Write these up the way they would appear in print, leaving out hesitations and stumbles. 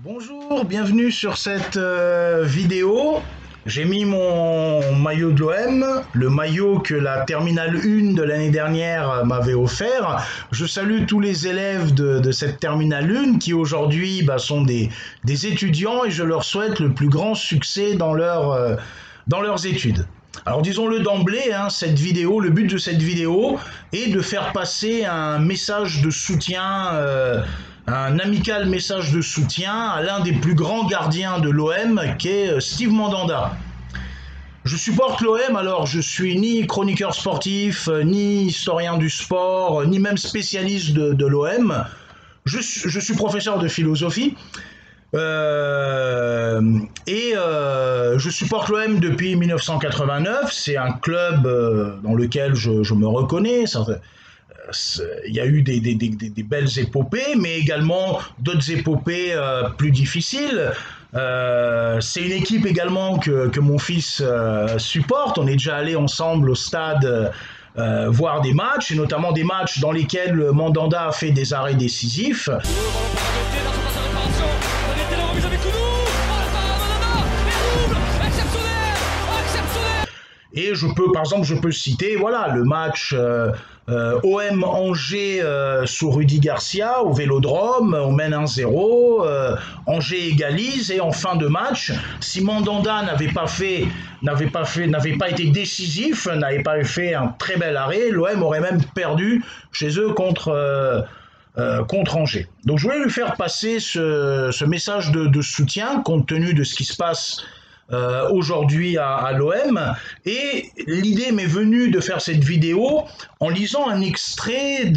Bonjour, bienvenue sur cette vidéo. J'ai mis mon maillot de l'OM, le maillot que la Terminale 1 de l'année dernière m'avait offert. Je salue tous les élèves de cette Terminale 1 qui aujourd'hui sont des étudiants et je leur souhaite le plus grand succès dans leurs études. Alors disons-le d'emblée, cette vidéo, le but de cette vidéo est de faire passer un message de soutien, un amical message de soutien à l'un des plus grands gardiens de l'OM, qui est Steve Mandanda. Je supporte l'OM, alors je suis ni chroniqueur sportif, ni historien du sport, ni même spécialiste de l'OM. Je suis professeur de philosophie. Je supporte l'OM depuis 1989, c'est un club dans lequel je me reconnais. Il y a eu des belles épopées, mais également d'autres épopées plus difficiles. C'est une équipe également que mon fils supporte. On est déjà allé ensemble au stade voir des matchs, et notamment des matchs dans lesquels Mandanda a fait des arrêts décisifs. Et par exemple, je peux citer le match OM Angers sous Rudy Garcia au Vélodrome, on mène 1-0, Angers égalise et en fin de match, si Mandanda n'avait pas été décisif, n'avait pas fait un très bel arrêt, l'OM aurait même perdu chez eux contre Angers. Donc je voulais lui faire passer ce message de soutien compte tenu de ce qui se passe aujourd'hui à l'OM, et l'idée m'est venue de faire cette vidéo en lisant un extrait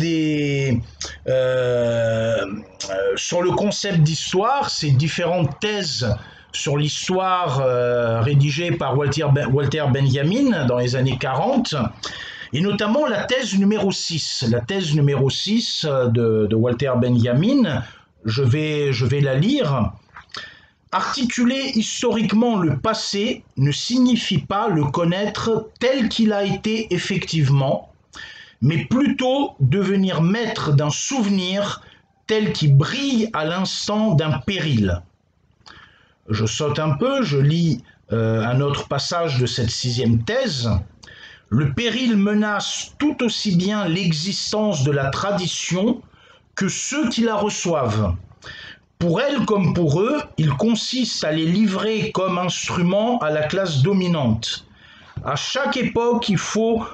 sur le concept d'histoire, ces différentes thèses sur l'histoire rédigées par Walter Benjamin dans les années 40, et notamment la thèse numéro 6. La thèse numéro 6 de Walter Benjamin, je vais la lire. Articuler historiquement le passé ne signifie pas le connaître tel qu'il a été effectivement, mais plutôt devenir maître d'un souvenir tel qu'il brille à l'instant d'un péril. Je saute un peu, je lis un autre passage de cette 6e thèse. Le péril menace tout aussi bien l'existence de la tradition que ceux qui la reçoivent. Pour elles comme pour eux, il consiste à les livrer comme instruments à la classe dominante. À chaque époque, il faut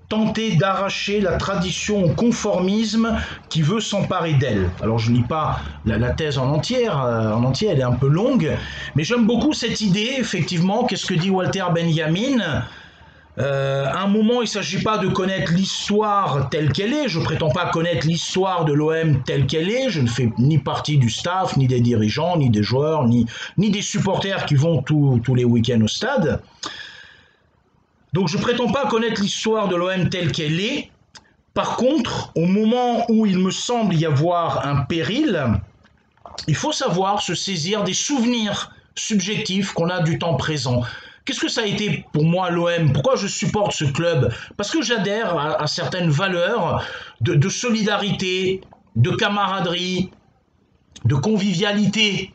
tenter d'arracher la tradition au conformisme qui veut s'emparer d'elle. Alors je ne lis pas la thèse en entier, elle est un peu longue, mais j'aime beaucoup cette idée, effectivement. Qu'est-ce que dit Walter Benjamin ? À un moment, il ne s'agit pas de connaître l'histoire telle qu'elle est. Je ne prétends pas connaître l'histoire de l'OM telle qu'elle est. Je ne fais ni partie du staff, ni des dirigeants, ni des joueurs, ni des supporters qui vont tous les week-ends au stade. Donc je ne prétends pas connaître l'histoire de l'OM telle qu'elle est. Par contre, au moment où il me semble y avoir un péril, il faut savoir se saisir des souvenirs subjectifs qu'on a du temps présent. Qu'est-ce que ça a été pour moi l'OM? Pourquoi je supporte ce club? Parce que j'adhère à certaines valeurs de solidarité, de camaraderie, de convivialité.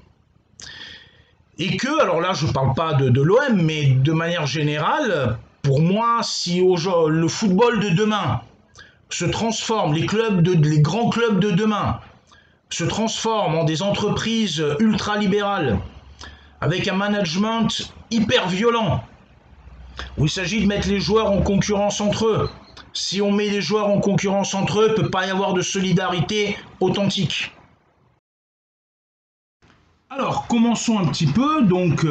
Et que, alors là je ne parle pas de l'OM, mais de manière générale, pour moi, si le football de demain se transforme, les grands clubs de demain se transforment en des entreprises ultralibérales, avec un management hyper violent, où il s'agit de mettre les joueurs en concurrence entre eux. Si on met les joueurs en concurrence entre eux, il ne peut pas y avoir de solidarité authentique. Alors, commençons un petit peu. Donc,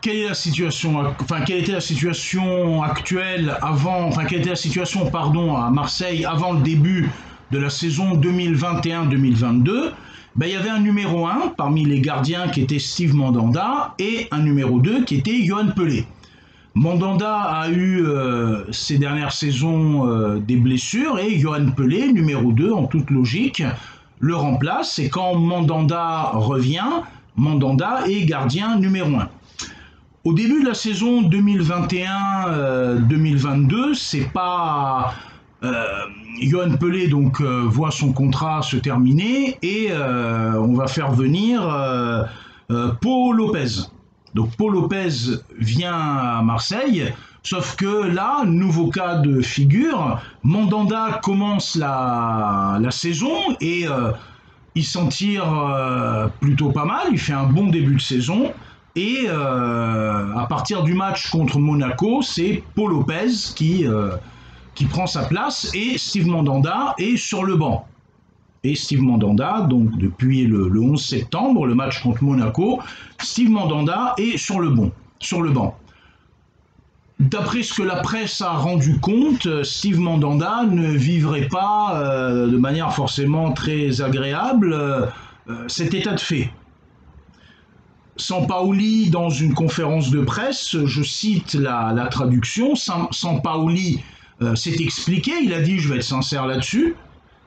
quelle était la situation actuelle quelle était la situation, à Marseille avant le début de la saison 2021-2022? Il y avait un numéro 1 parmi les gardiens qui était Steve Mandanda et un numéro 2 qui était Yoann Pelé. Mandanda a eu ces dernières saisons des blessures et Yoann Pelé, numéro 2 en toute logique, le remplace. Et quand Mandanda revient, Mandanda est gardien numéro 1. Au début de la saison 2021-2022, c'est pas Yoann Pelé donc voit son contrat se terminer et on va faire venir Pau Lopez. Donc Pau Lopez vient à Marseille, sauf que là, nouveau cas de figure, Mandanda commence la saison et il s'en tire plutôt pas mal, il fait un bon début de saison. Et à partir du match contre Monaco, c'est Pau Lopez qui prend sa place et Steve Mandanda est sur le banc. Et Steve Mandanda, donc depuis le 11 septembre, le match contre Monaco, Steve Mandanda est sur le banc. D'après ce que la presse a rendu compte, Steve Mandanda ne vivrait pas de manière forcément très agréable cet état de fait. Sampaoli, dans une conférence de presse, je cite la traduction, Sampaoli s'est expliqué, il a dit, je vais être sincère là-dessus,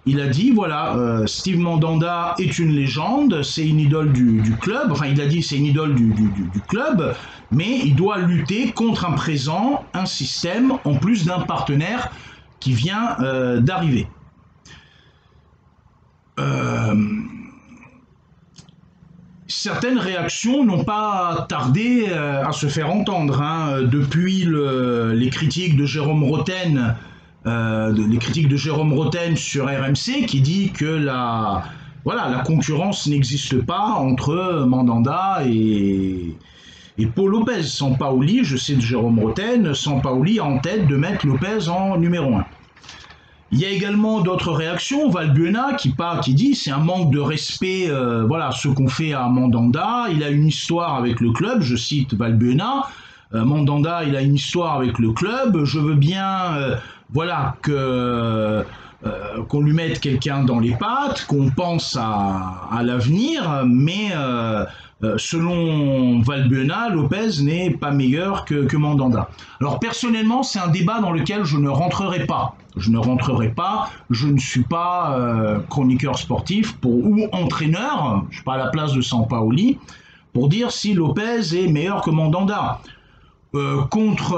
il a dit, voilà, Steve Mandanda est une légende, c'est une idole du club, enfin il a dit c'est une idole du club, mais il doit lutter contre un présent, un système, en plus d'un partenaire qui vient d'arriver. Certaines réactions n'ont pas tardé à se faire entendre. Hein. Depuis les critiques de Jérôme Roten, sur RMC, qui dit que la concurrence n'existe pas entre Mandanda et Pau Lopez. Sampaoli, je sais de Jérôme Roten, Sampaoli a en tête de mettre Lopez en numéro 1. Il y a également d'autres réactions, Valbuena qui dit c'est un manque de respect, ce qu'on fait à Mandanda, il a une histoire avec le club, je cite Valbuena, Mandanda il a une histoire avec le club, je veux bien qu'on lui mette quelqu'un dans les pattes, qu'on pense à l'avenir, mais selon Valbuena, Lopez n'est pas meilleur que Mandanda. Alors personnellement, c'est un débat dans lequel je ne rentrerai pas. Je ne suis pas chroniqueur sportif ou entraîneur, je ne suis pas à la place de Sampaoli, pour dire si Lopez est meilleur que Mandanda. Contre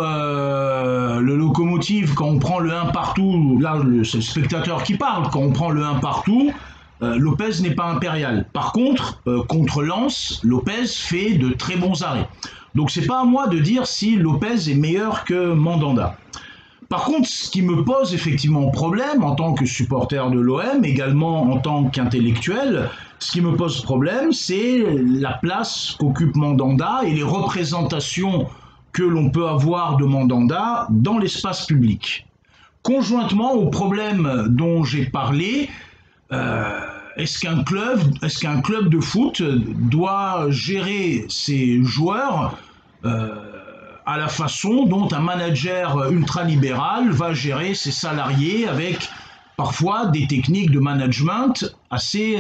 le Locomotive, quand on prend le 1 partout, là c'est le spectateur qui parle, quand on prend le 1 partout, Lopez n'est pas impérial. Par contre, contre Lens, Lopez fait de très bons arrêts. Donc c'est pas à moi de dire si Lopez est meilleur que Mandanda. Par contre, ce qui me pose effectivement problème en tant que supporter de l'OM, également en tant qu'intellectuel, ce qui me pose problème, c'est la place qu'occupe Mandanda et les représentations que l'on peut avoir de Mandanda dans l'espace public. Conjointement au problème dont j'ai parlé, est-ce qu'un club de foot doit gérer ses joueurs à la façon dont un manager ultralibéral va gérer ses salariés avec parfois des techniques de management assez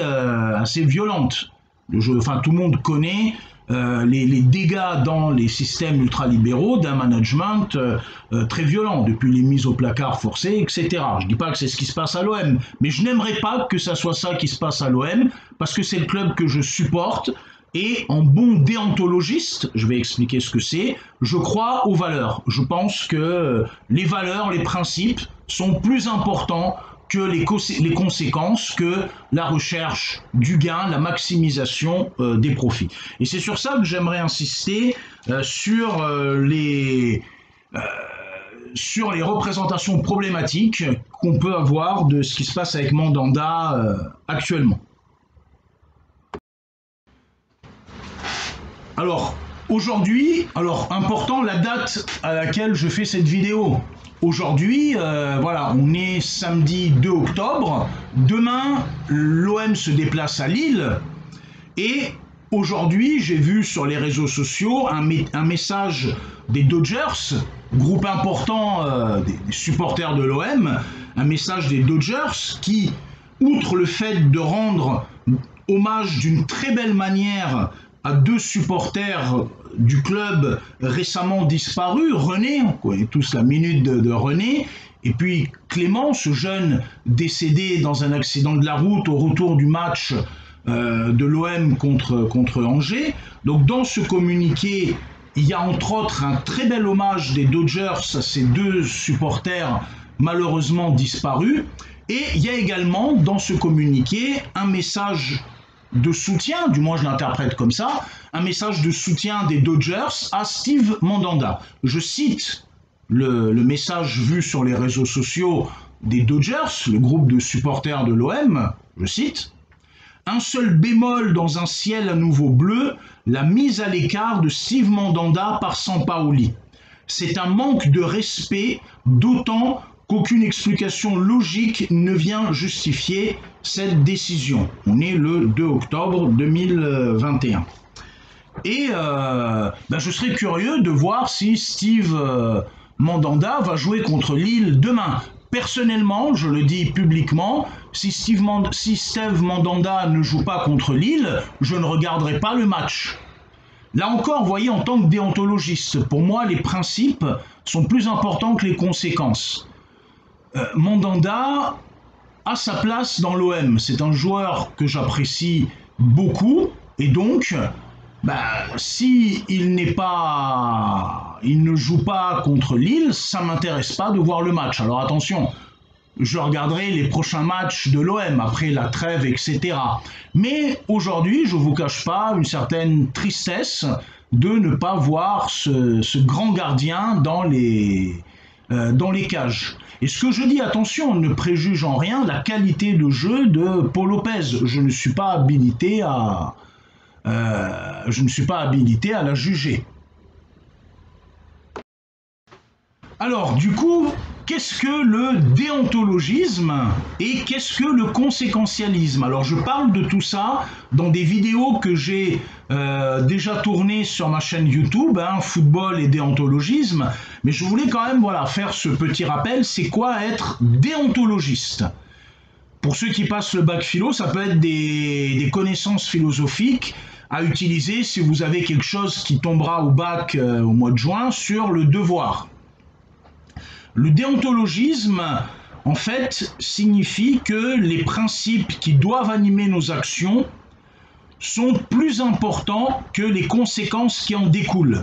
violentes. Tout le monde connaît les dégâts dans les systèmes ultralibéraux d'un management très violent, depuis les mises au placard forcées, etc. Je ne dis pas que c'est ce qui se passe à l'OM, mais je n'aimerais pas que ça soit ça qui se passe à l'OM, parce que c'est le club que je supporte, et en bon déontologiste, je vais expliquer ce que c'est, je crois aux valeurs. Je pense que les valeurs, les principes sont plus importants que les conséquences, que la recherche du gain, la maximisation des profits. Et c'est sur ça que j'aimerais insister sur les représentations problématiques qu'on peut avoir de ce qui se passe avec Mandanda actuellement. Alors, aujourd'hui, important, la date à laquelle je fais cette vidéo. Aujourd'hui, on est samedi 2 octobre. Demain, l'OM se déplace à Lille. Et aujourd'hui, j'ai vu sur les réseaux sociaux un message des Dodgers, groupe important des supporters de l'OM, un message des Dodgers qui, outre le fait de rendre hommage d'une très belle manière à deux supporters du club récemment disparus, René, on connaît tous la minute de René, et puis Clément, ce jeune décédé dans un accident de la route au retour du match de l'OM contre Angers. Donc dans ce communiqué, il y a entre autres un très bel hommage des Dodgers à ces deux supporters malheureusement disparu. Et il y a également dans ce communiqué un message de soutien, du moins je l'interprète comme ça, un message de soutien des Dodgers à Steve Mandanda. Je cite le message vu sur les réseaux sociaux des Dodgers, le groupe de supporters de l'OM, je cite: « Un seul bémol dans un ciel à nouveau bleu, la mise à l'écart de Steve Mandanda par Sampaoli. C'est un manque de respect, d'autant qu'aucune explication logique ne vient justifier cette décision. » On est le 2 octobre 2021. Et je serais curieux de voir si Steve Mandanda va jouer contre Lille demain. Personnellement, je le dis publiquement, si Steve Mandanda ne joue pas contre Lille, je ne regarderai pas le match. Là encore, vous voyez, en tant que déontologiste, pour moi, les principes sont plus importants que les conséquences. Mandanda a sa place dans l'OM. C'est un joueur que j'apprécie beaucoup. Et donc, si il ne joue pas contre Lille, ça ne m'intéresse pas de voir le match. Alors attention, je regarderai les prochains matchs de l'OM après la trêve, etc. Mais aujourd'hui, je ne vous cache pas une certaine tristesse de ne pas voir ce grand gardien dans les cages. Et ce que je dis, attention, ne préjuge en rien la qualité de jeu de Paul Lopez. Je ne suis pas habilité à la juger. Alors, du coup, qu'est-ce que le déontologisme et qu'est-ce que le conséquentialisme? Alors, je parle de tout ça dans des vidéos que j'ai déjà tournées sur ma chaîne YouTube, Football et déontologisme, mais je voulais quand même faire ce petit rappel, c'est quoi être déontologiste? Pour ceux qui passent le bac philo, ça peut être des connaissances philosophiques à utiliser si vous avez quelque chose qui tombera au bac au mois de juin sur le devoir. Le déontologisme, en fait, signifie que les principes qui doivent animer nos actions sont plus importants que les conséquences qui en découlent.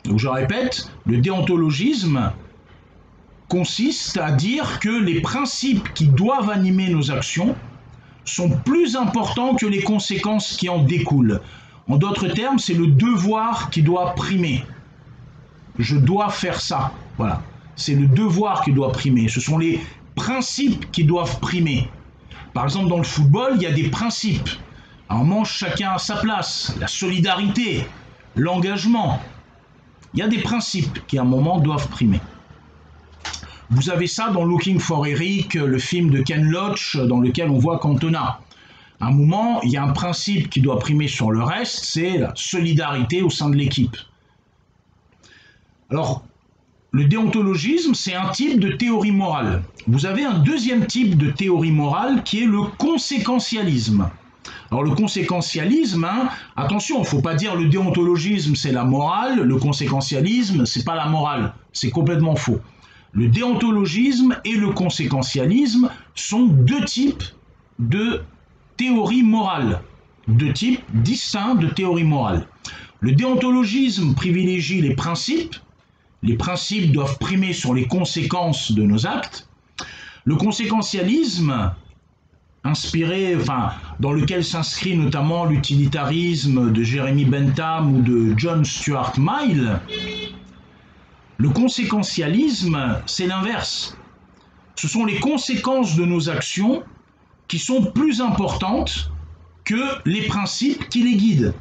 Donc je répète, le déontologisme consiste à dire que les principes qui doivent animer nos actions sont plus importants que les conséquences qui en découlent. En d'autres termes, c'est le devoir qui doit primer. Je dois faire ça, voilà. C'est le devoir qui doit primer. Ce sont les principes qui doivent primer. Par exemple, dans le football, il y a des principes. À un moment, chacun à sa place. La solidarité, l'engagement. Il y a des principes qui, à un moment, doivent primer. Vous avez ça dans Looking for Eric, le film de Ken Loach, dans lequel on voit Cantona. À un moment, il y a un principe qui doit primer sur le reste, c'est la solidarité au sein de l'équipe. Alors, le déontologisme, c'est un type de théorie morale. Vous avez un deuxième type de théorie morale qui est le conséquentialisme. Alors le conséquentialisme, attention, il ne faut pas dire le déontologisme c'est la morale, le conséquentialisme c'est pas la morale, c'est complètement faux. Le déontologisme et le conséquentialisme sont deux types de théorie morale, deux types distincts de théorie morale. Le déontologisme privilégie les principes doivent primer sur les conséquences de nos actes. Le conséquentialisme, dans lequel s'inscrit notamment l'utilitarisme de Jeremy Bentham ou de John Stuart Mill, le conséquentialisme, c'est l'inverse. Ce sont les conséquences de nos actions qui sont plus importantes que les principes qui les guident.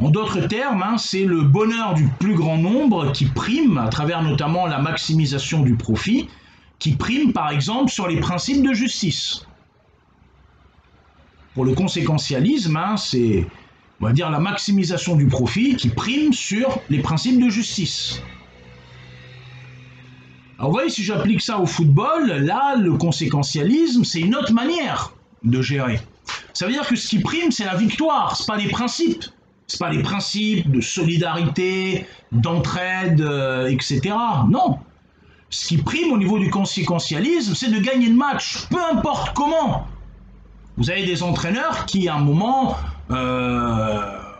En d'autres termes, c'est le bonheur du plus grand nombre qui prime, à travers notamment la maximisation du profit, qui prime par exemple sur les principes de justice. Pour le conséquentialisme, c'est, on va dire, la maximisation du profit qui prime sur les principes de justice. Alors vous voyez, si j'applique ça au football, là, le conséquentialisme, c'est une autre manière de gérer. Ça veut dire que ce qui prime, c'est la victoire, ce n'est pas les principes. Ce n'est pas les principes de solidarité, d'entraide, etc. Non. Ce qui prime au niveau du conséquentialisme, c'est de gagner le match, peu importe comment. Vous avez des entraîneurs qui, à un moment,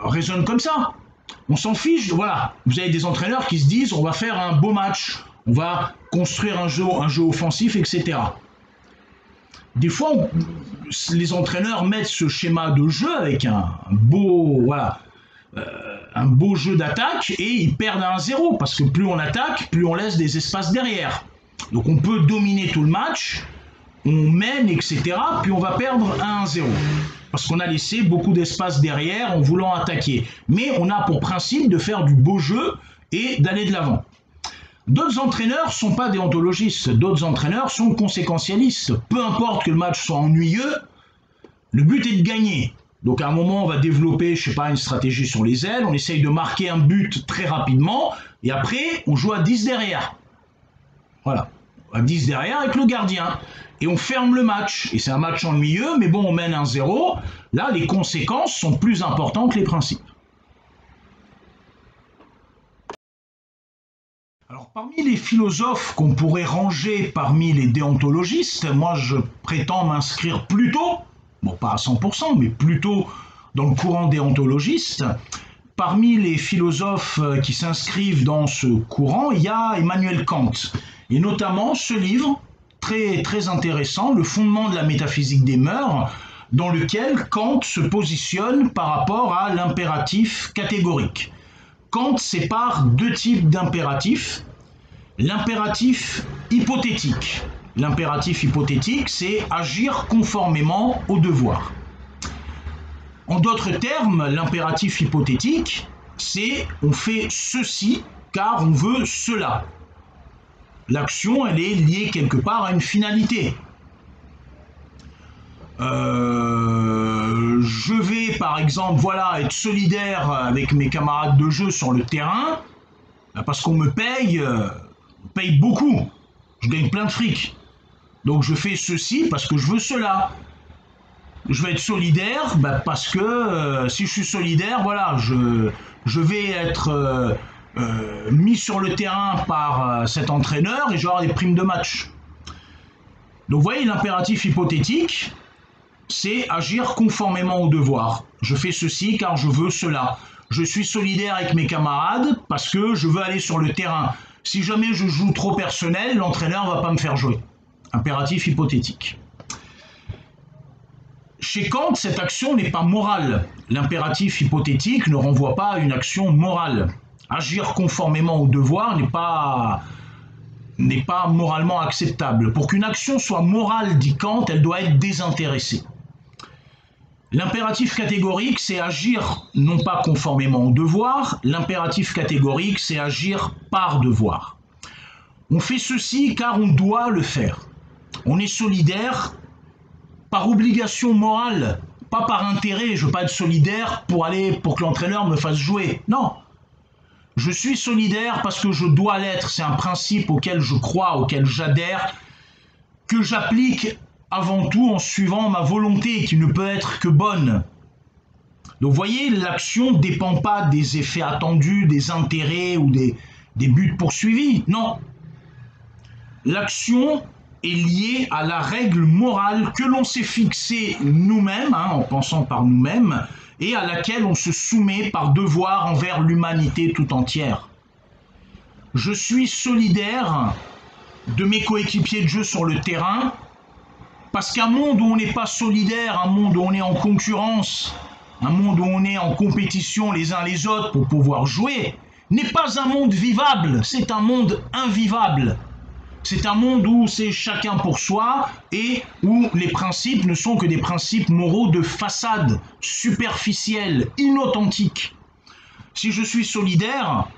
raisonnent comme ça. On s'en fiche, voilà. Vous avez des entraîneurs qui se disent, on va faire un beau match, On va construire un jeu offensif, etc. Des fois, les entraîneurs mettent ce schéma de jeu avec un beau jeu d'attaque et ils perdent à 1-0 parce que plus on attaque, plus on laisse des espaces derrière. Donc on peut dominer tout le match, on mène, etc. Puis on va perdre à 1-0 parce qu'on a laissé beaucoup d'espace derrière en voulant attaquer. Mais on a pour principe de faire du beau jeu et d'aller de l'avant. D'autres entraîneurs ne sont pas déontologistes, d'autres entraîneurs sont conséquentialistes. Peu importe que le match soit ennuyeux, le but est de gagner. Donc à un moment, on va développer, je sais pas, une stratégie sur les ailes, on essaye de marquer un but très rapidement, et après, on joue à 10 derrière. Voilà, à 10 derrière avec le gardien. Et on ferme le match. Et c'est un match ennuyeux, mais bon, on mène 1-0. Là, les conséquences sont plus importantes que les principes. Alors, parmi les philosophes qu'on pourrait ranger parmi les déontologistes, moi je prétends m'inscrire plutôt, bon pas à 100%, mais plutôt dans le courant déontologiste. Parmi les philosophes qui s'inscrivent dans ce courant, il y a Emmanuel Kant, et notamment ce livre très, très intéressant, Le fondement de la métaphysique des mœurs, dans lequel Kant se positionne par rapport à l'impératif catégorique. Kant sépare deux types d'impératifs. L'impératif hypothétique. L'impératif hypothétique, c'est agir conformément au devoir. En d'autres termes, l'impératif hypothétique, c'est on fait ceci car on veut cela. L'action, elle est liée quelque part à une finalité. Je vais par exemple être solidaire avec mes camarades de jeu sur le terrain parce qu'on me paye beaucoup, je gagne plein de fric, donc je fais ceci parce que je veux cela. Je vais être solidaire parce que si je suis solidaire, je vais être mis sur le terrain par cet entraîneur et je vais avoir des primes de match. Donc vous voyez, l'impératif hypothétique, c'est agir conformément au devoir. Je fais ceci car je veux cela. Je suis solidaire avec mes camarades parce que je veux aller sur le terrain. Si jamais je joue trop personnel, l'entraîneur ne va pas me faire jouer. Impératif hypothétique. Chez Kant, cette action n'est pas morale. L'impératif hypothétique ne renvoie pas à une action morale. Agir conformément au devoir n'est pas moralement acceptable. Pour qu'une action soit morale, dit Kant, elle doit être désintéressée. L'impératif catégorique, c'est agir non pas conformément au devoir. L'impératif catégorique, c'est agir par devoir. On fait ceci car on doit le faire. On est solidaire par obligation morale, pas par intérêt. Je ne veux pas être solidaire pour que l'entraîneur me fasse jouer. Non. Je suis solidaire parce que je dois l'être. C'est un principe auquel je crois, auquel j'adhère, que j'applique avant tout en suivant ma volonté qui ne peut être que bonne. Donc vous voyez, l'action ne dépend pas des effets attendus, des intérêts ou des buts poursuivis. Non. L'action est liée à la règle morale que l'on s'est fixée nous-mêmes, en pensant par nous-mêmes, et à laquelle on se soumet par devoir envers l'humanité tout entière. Je suis solidaire de mes coéquipiers de jeu sur le terrain, parce qu'un monde où on n'est pas solidaire, un monde où on est en concurrence, un monde où on est en compétition les uns les autres pour pouvoir jouer, n'est pas un monde vivable, c'est un monde invivable. C'est un monde où c'est chacun pour soi et où les principes ne sont que des principes moraux de façade, superficiels, inauthentiques. Si je suis solidaire,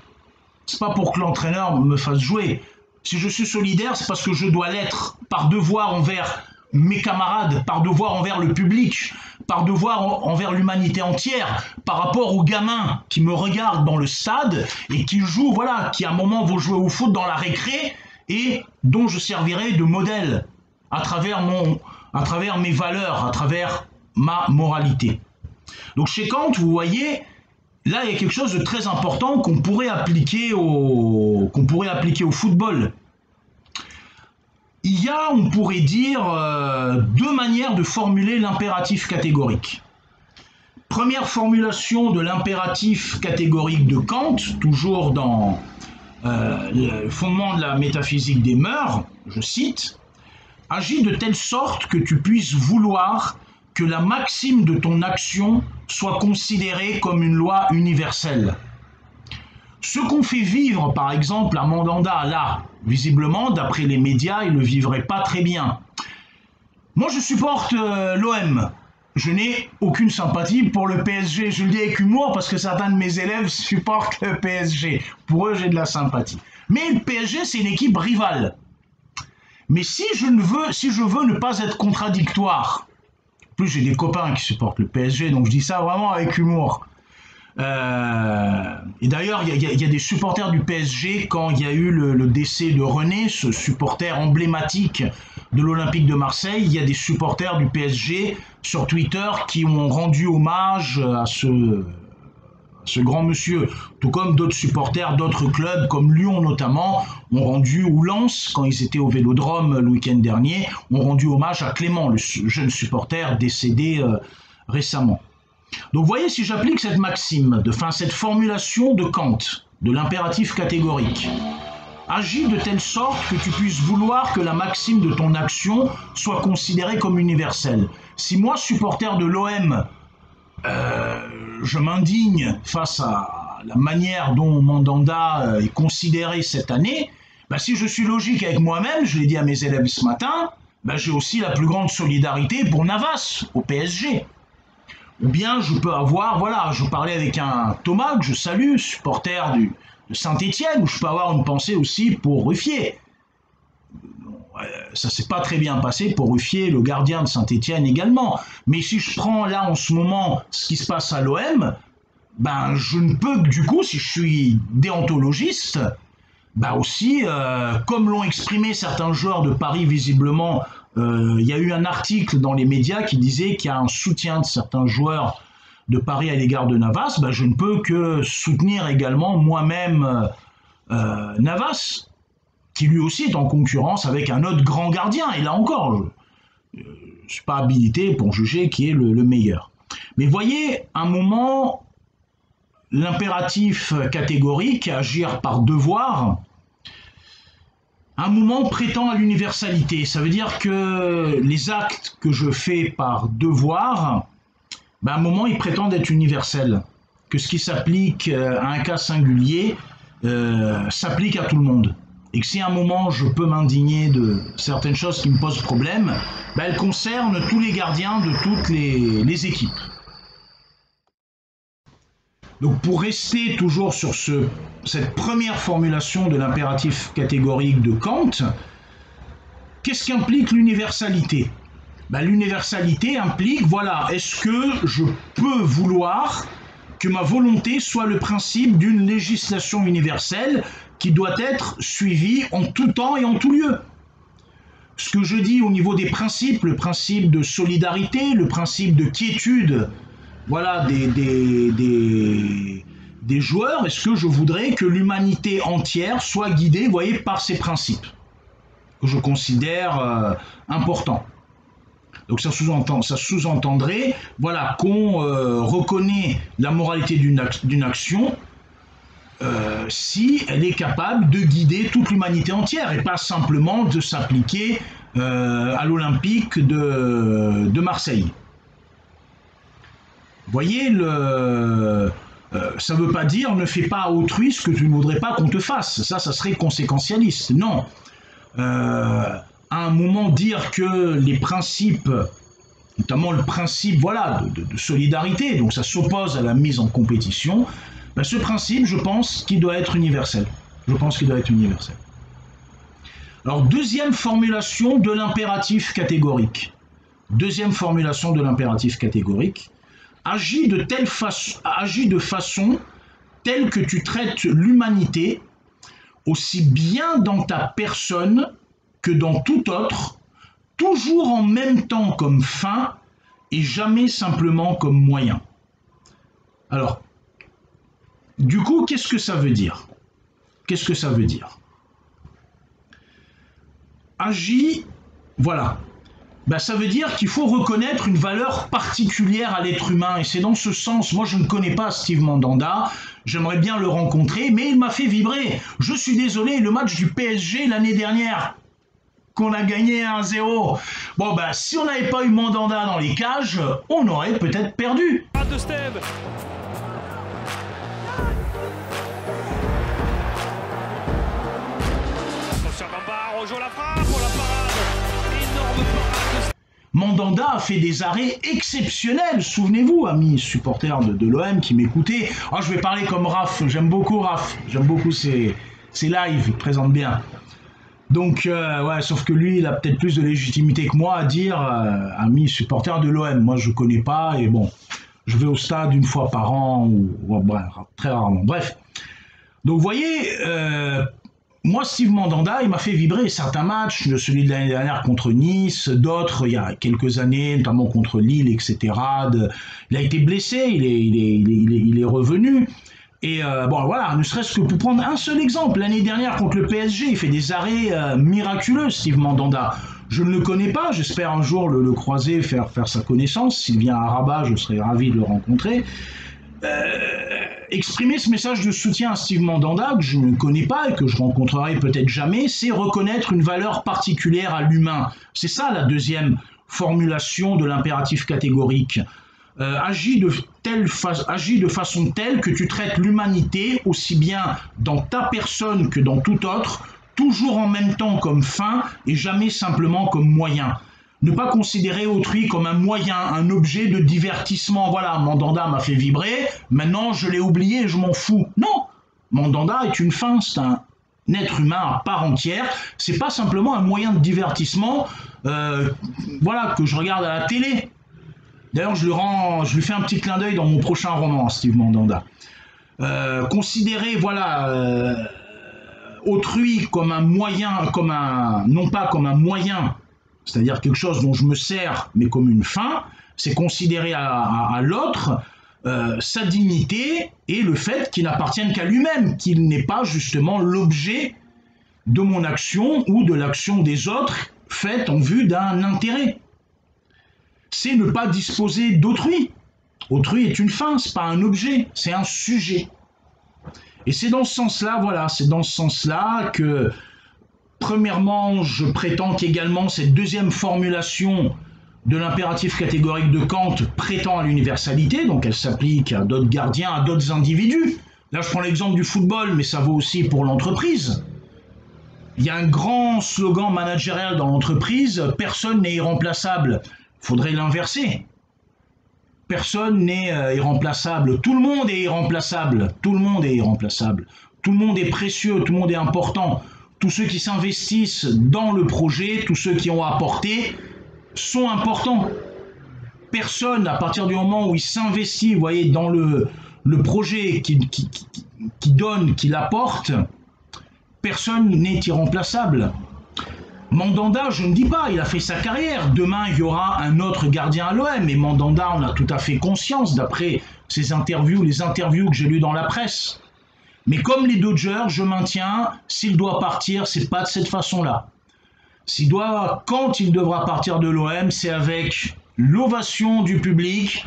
c'est pas pour que l'entraîneur me fasse jouer. Si je suis solidaire, c'est parce que je dois l'être par devoir envers mes camarades, par devoir envers le public, par devoir envers l'humanité entière, par rapport aux gamins qui me regardent dans le stade et qui jouent, qui à un moment vont jouer au foot dans la récré et dont je servirai de modèle à travers mes valeurs, à travers ma moralité. Donc chez Kant, vous voyez, là il y a quelque chose de très important qu'on pourrait appliquer au football. Il y a, on pourrait dire, deux manières de formuler l'impératif catégorique. Première formulation de l'impératif catégorique de Kant, toujours dans le fondement de la métaphysique des mœurs, je cite, « Agis de telle sorte que tu puisses vouloir que la maxime de ton action soit considérée comme une loi universelle. » Ce qu'on fait vivre, par exemple, à Mandanda, là, visiblement, d'après les médias, il ne le vivrait pas très bien. Moi, je supporte l'OM. Je n'ai aucune sympathie pour le PSG. Je le dis avec humour parce que certains de mes élèves supportent le PSG. Pour eux, j'ai de la sympathie. Mais le PSG, c'est une équipe rivale. Mais si je veux ne pas être contradictoire, en plus j'ai des copains qui supportent le PSG, donc je dis ça vraiment avec humour. Et d'ailleurs, il y a des supporters du PSG quand il y a eu le décès de René, ce supporter emblématique de l'Olympique de Marseille. Il y a des supporters du PSG sur Twitter qui ont rendu hommage à ce grand monsieur, tout comme d'autres supporters d'autres clubs, comme Lyon notamment, ont rendu, ou Lens, quand ils étaient au Vélodrome le week-end dernier, ont rendu hommage à Clément, le jeune supporter décédé récemment. Donc vous voyez, si j'applique cette maxime, cette formulation de Kant, de l'impératif catégorique, agis de telle sorte que tu puisses vouloir que la maxime de ton action soit considérée comme universelle. Si moi, supporter de l'OM, je m'indigne face à la manière dont Mandanda est considéré cette année, si je suis logique avec moi-même, je l'ai dit à mes élèves ce matin, j'ai aussi la plus grande solidarité pour Navas, au PSG. Ou bien je peux avoir, voilà, je parlais avec un Thomas que je salue, supporter de Saint-Étienne, où je peux avoir une pensée aussi pour Ruffier. Ça s'est pas très bien passé pour Ruffier, le gardien de Saint-Étienne également. Mais si je prends là en ce moment ce qui se passe à l'OM, je ne peux que du coup, si je suis déontologiste, aussi, comme l'ont exprimé certains joueurs de Paris visiblement, il y a eu un article dans les médias qui disait qu'il y a un soutien de certains joueurs de Paris à l'égard de Navas, je ne peux que soutenir également moi-même Navas, qui lui aussi est en concurrence avec un autre grand gardien. Et là encore, je ne suis pas habilité pour juger qui est le meilleur. Mais voyez, à un moment, l'impératif catégorique, agir par devoir, à un moment prétend à l'universalité. Ça veut dire que les actes que je fais par devoir, à un moment, ils prétendent être universels. Que ce qui s'applique à un cas singulier s'applique à tout le monde. Et que si à un moment je peux m'indigner de certaines choses qui me posent problème, elles concernent tous les gardiens de toutes les équipes. Donc pour rester toujours sur cette première formulation de l'impératif catégorique de Kant, qu'est-ce qu'implique l'universalité ? L'universalité implique, voilà, est-ce que je peux vouloir que ma volonté soit le principe d'une législation universelle qui doit être suivie en tout temps et en tout lieu. Ce que je dis au niveau des principes, le principe de solidarité, le principe de quiétude, voilà, des joueurs, est-ce que je voudrais que l'humanité entière soit guidée, vous voyez, par ces principes que je considère importants. Donc ça sous-entendrait, voilà, qu'on reconnaît la moralité d'une action si elle est capable de guider toute l'humanité entière et pas simplement de s'appliquer à l'Olympique de Marseille. Vous voyez, ça ne veut pas dire ne fais pas à autrui ce que tu ne voudrais pas qu'on te fasse. Ça serait conséquentialiste. Non. À un moment, dire que les principes, notamment le principe voilà, de solidarité, donc ça s'oppose à la mise en compétition, ce principe, je pense qu'il doit être universel. Je pense qu'il doit être universel. Alors, deuxième formulation de l'impératif catégorique. Deuxième formulation de l'impératif catégorique. Agis de façon telle que tu traites l'humanité aussi bien dans ta personne que dans tout autre, toujours en même temps comme fin et jamais simplement comme moyen. Alors, du coup, qu'est-ce que ça veut dire? Qu'est-ce que ça veut dire? Agis, voilà. bah, ça veut dire qu'il faut reconnaître une valeur particulière à l'être humain. Et c'est dans ce sens, moi je ne connais pas Steve Mandanda, j'aimerais bien le rencontrer, mais il m'a fait vibrer. Je suis désolé, le match du PSG l'année dernière, qu'on a gagné 1-0. Bon, bah, si on n'avait pas eu Mandanda dans les cages, on aurait peut-être perdu. De Steve. Attention, Bamba rejoint la frappe pour la parade. Énorme parade. Mandanda a fait des arrêts exceptionnels, souvenez-vous, amis supporters de l'OM qui m'écoutaient. Oh, je vais parler comme Raph, j'aime beaucoup Raph, j'aime beaucoup ses lives, il présente bien. Donc, ouais, sauf que lui, il a peut-être plus de légitimité que moi à dire, amis supporters de l'OM. Moi, je connais pas, et bon, je vais au stade une fois par an, ou bref, très rarement. Bref. Donc, vous voyez, moi, Steve Mandanda, il m'a fait vibrer certains matchs, celui de l'année dernière contre Nice, d'autres il y a quelques années, notamment contre Lille, etc. Il a été blessé, il est revenu. Et bon, voilà, ne serait-ce que pour prendre un seul exemple, l'année dernière contre le PSG, il fait des arrêts miraculeux, Steve Mandanda. Je ne le connais pas, j'espère un jour le croiser, faire sa connaissance. S'il vient à Rabat, je serai ravi de le rencontrer. Exprimer ce message de soutien à Steve Mandanda, que je ne connais pas et que je rencontrerai peut-être jamais, c'est reconnaître une valeur particulière à l'humain. C'est ça la deuxième formulation de l'impératif catégorique. Agis de façon telle que tu traites l'humanité aussi bien dans ta personne que dans tout autre, toujours en même temps comme fin et jamais simplement comme moyen. Ne pas considérer autrui comme un moyen, un objet de divertissement. Voilà, Mandanda m'a fait vibrer, maintenant je l'ai oublié, je m'en fous. Non, Mandanda est une fin, c'est un être humain à part entière. C'est pas simplement un moyen de divertissement, voilà, que je regarde à la télé. D'ailleurs, je lui fais un petit clin d'œil dans mon prochain roman, Steve Mandanda. Considérer, voilà, autrui comme un moyen, non pas comme un moyen, c'est-à-dire quelque chose dont je me sers, mais comme une fin, c'est considérer à l'autre sa dignité et le fait qu'il n'appartienne qu'à lui-même, qu'il n'est pas justement l'objet de mon action ou de l'action des autres faite en vue d'un intérêt. C'est ne pas disposer d'autrui. Autrui est une fin, c'est pas un objet, c'est un sujet. Et c'est dans ce sens-là, voilà, c'est dans ce sens-là que, premièrement, je prétends qu'également cette deuxième formulation de l'impératif catégorique de Kant prétend à l'universalité, donc elle s'applique à d'autres gardiens, à d'autres individus. Là, je prends l'exemple du football, mais ça vaut aussi pour l'entreprise. Il y a un grand slogan managérial dans l'entreprise, personne n'est irremplaçable. Il faudrait l'inverser. Personne n'est irremplaçable. Tout le monde est irremplaçable. Tout le monde est irremplaçable. Tout le monde est précieux. Tout le monde est important. Tous ceux qui s'investissent dans le projet, tous ceux qui ont apporté, sont importants. Personne, à partir du moment où il s'investit, vous voyez, dans le projet qui donne, qui l'apporte, personne n'est irremplaçable. Mandanda, je ne dis pas, il a fait sa carrière. Demain, il y aura un autre gardien à l'OM. Et Mandanda, on a tout à fait conscience, d'après ses interviews, les interviews que j'ai lues dans la presse. Mais comme les Dodgers, je maintiens, s'il doit partir, c'est pas de cette façon-là. Quand il devra partir de l'OM, c'est avec l'ovation du public,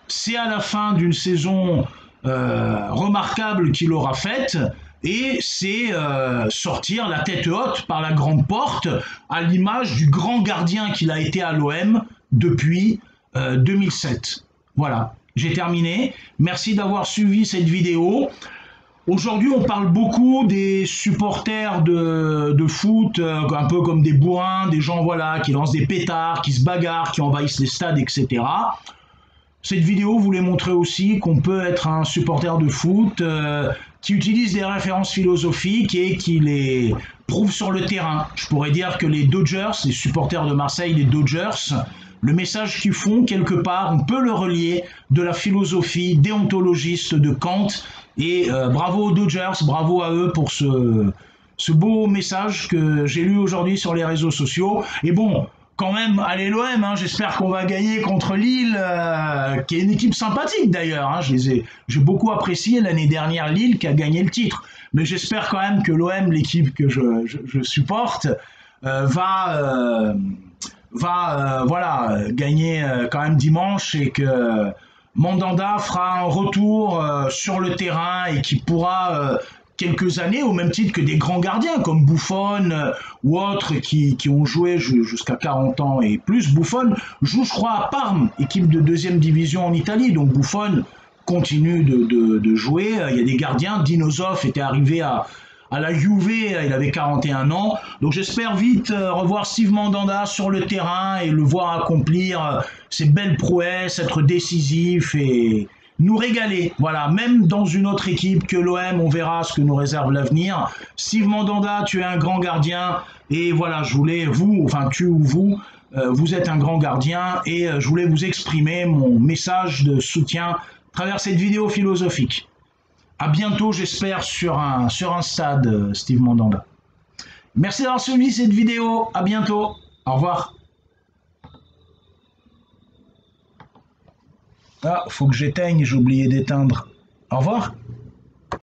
c'est à la fin d'une saison remarquable qu'il aura faite, et c'est sortir la tête haute par la grande porte, à l'image du grand gardien qu'il a été à l'OM depuis 2007. Voilà, j'ai terminé. Merci d'avoir suivi cette vidéo. Aujourd'hui, on parle beaucoup des supporters de foot, un peu comme des bourrins, des gens voilà, qui lancent des pétards, qui se bagarrent, qui envahissent les stades, etc. Cette vidéo voulait montrer aussi qu'on peut être un supporter de foot qui utilise des références philosophiques et qui les prouve sur le terrain. Je pourrais dire que les Dodgers, les supporters de Marseille, les Dodgers, le message qu'ils font, quelque part, on peut le relier de la philosophie déontologiste de Kant. Et bravo aux Dodgers, bravo à eux pour ce beau message que j'ai lu aujourd'hui sur les réseaux sociaux. Et bon, quand même, allez l'OM, hein, j'espère qu'on va gagner contre Lille, qui est une équipe sympathique d'ailleurs. Hein, j'ai beaucoup apprécié l'année dernière Lille qui a gagné le titre. Mais j'espère quand même que l'OM, l'équipe que je supporte, va va voilà, gagner quand même dimanche et que Mandanda fera un retour sur le terrain et qui pourra quelques années, au même titre que des grands gardiens comme Buffon ou autres qui ont joué jusqu'à 40 ans et plus. Buffon joue, je crois, à Parme, équipe de deuxième division en Italie. Donc Buffon continue de jouer. Il y a des gardiens. Dinosov était arrivé à la Juve, il avait 41 ans. Donc j'espère vite revoir Steve Mandanda sur le terrain et le voir accomplir ses belles prouesses, être décisif et nous régaler. Voilà, même dans une autre équipe que l'OM, on verra ce que nous réserve l'avenir. Steve Mandanda, tu es un grand gardien et voilà, je voulais vous êtes un grand gardien et je voulais vous exprimer mon message de soutien à travers cette vidéo philosophique. À bientôt, j'espère, sur un stade, Steve Mandanda. Merci d'avoir suivi cette vidéo. À bientôt. Au revoir. Ah, faut que j'éteigne, j'ai oublié d'éteindre. Au revoir.